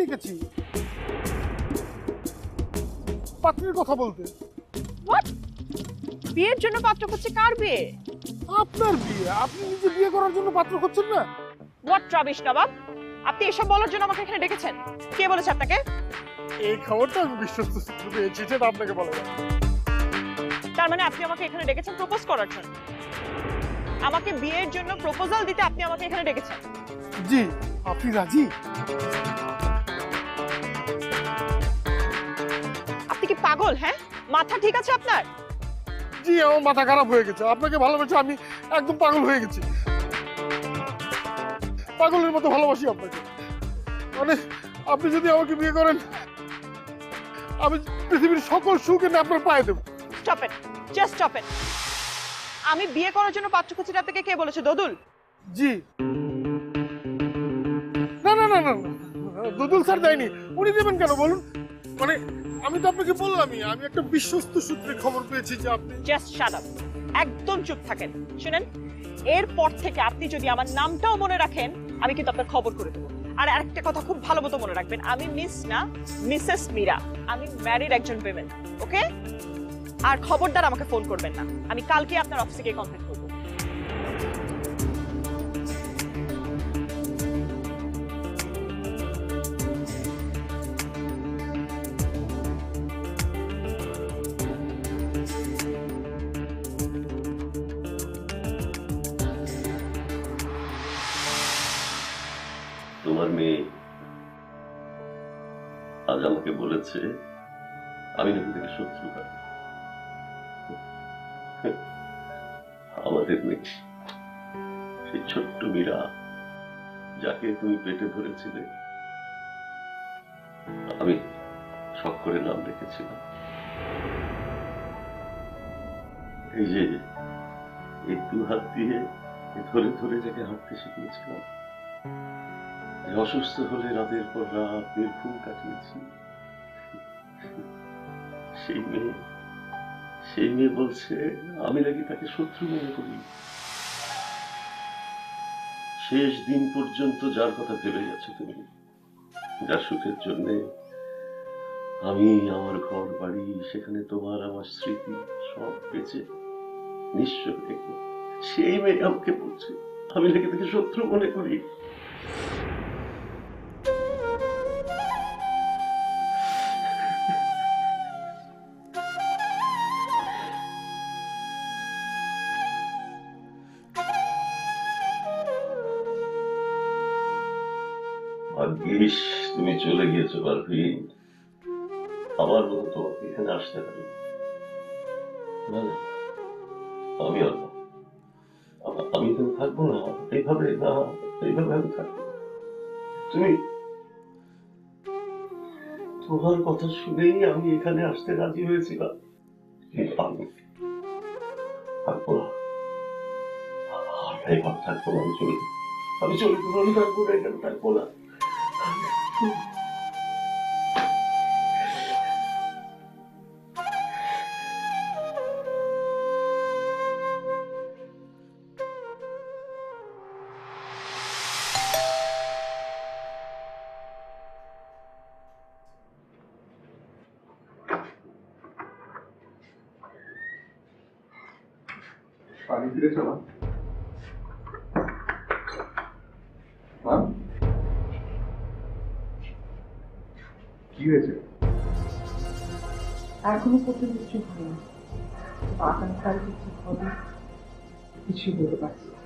দেখেছি পাত্রের কথা বলতে। হোয়াট? বিয়ের জন্য পাত্র খুঁজছে? কার বিয়ে? আপনার বিয়ে, আপনি নিজে বিয়ে করার জন্য পাত্র খুঁজছেন না? হোয়াট রাবিশ নবাব, আপনি এসব বলার জন্য আমাকে এখানে ডেকেছেন? কে বলেছে আপনাকে? এই খবরটা আমি বিশ্বস্ত সূত্র পেয়েছি, সেটা আপনাকে বলা যাবে। তার মানে আপনি আমাকে এখানে ডেকেছেন প্রপোজ করার জন্য? আমাকে বিয়ের জন্য প্রপোজাল দিতে আপনি আমাকে এখানে ডেকেছেন? জি, আপনি রাজি? আপনি কি পাগল? হ্যাঁ, মাথা ঠিক আছে আপনার? জি, আমার মাথা খারাপ হয়ে গেছে। আপনাকে ভালোবেসে আমি একদম পাগল হয়ে গেছি। পাগলের মতো ভালোবাসি আপনাকে। মানে আপনি যদি আমাকে বিয়ে করেন, আমি পৃথিবীর সকল সুখ এনে আপনার পায়ে দেবো। Stop it, just stop it. আমি বিয়ে করার জন্য পাত্র খুঁজছি, আপনাকে কে বলেছে? দদুল? জি। না না না না না, দুদুল স্যার দেয়নি। উনি দেবেন কেন বলুন? মানে আমি তো আপনাকে বললামই, আমি একটা বিশ্বস্ত সূত্রে খবর পেয়েছি যে আপনি। জাস্ট শাট আপ, একদম চুপ থাকেন। শুনেন, এরপর থেকে আপনি যদি আমার নামটাও মনে রাখেন, আমি কিন্তু আপনার খবর করে দেবো। আর আরেকটা কথা খুব ভালো মতো মনে রাখবেন, আমি মিস না, মিসেস মীরা। আমি ম্যারিড একজন উইমেন, ওকে? আর খবরদার আমাকে ফোন করবেন না, আমি কালকে আপনার অফিসে গিয়ে কন্ট্যাক্ট করবো। তোমার মেয়ে আজ আমাকে বলেছে আমি নাকি তাকে শত্রু পাই। আমাদের মেয়ে, সেই ছোট্ট মীরা যাকে তুমি পেটে ধরেছিলে, আমি শখ করে নাম রেখেছিলাম। এই যে এই দু হাত দিয়ে ধরে ধরে যাকে হাঁটতে শিখিয়েছিলাম, অসুস্থ হলে রাতের পর রাত নির্ঘুম কাটিয়েছি, সেই মেয়ে বলছে আমি নাকি তাকে শত্রু মনে করি। শেষ দিন পর্যন্ত যার কথা ভেবে গেছো তুমি, যার সুখের জন্য আমি আমার ঘর বাড়ি, সেখানে তোমার আমার স্মৃতি সব বেঁচে নিঃস্ব থেকে, সেই মেয়ে আমাকে বলছে আমি নাকি তাকে শত্রু মনে করি। ভাগ্যিস তুমি চলে গিয়েছো পারভিন, আমার মতো তোমাকে এখানে আসতে পারি না। আমি আর না, আমি এখানে থাকবো না এইভাবে, না এইভাবে আমি থাকবো। তুমি তোমার কথা শুনেই আমি এখানে আসতে রাজি হয়েছিলাম, কিন্তু আমি থাকবো না, আর এইভাবে থাকবো না। আমি চলে যাবো, আমি থাকবো না, এখানে থাকবো না। বাড়ি ফিরেছ না? কি হয়েছে? এখনো পর্যন্ত কিছু হয়নি, আগামীকাল কিছু হবে কিছু বলতে পারছি না।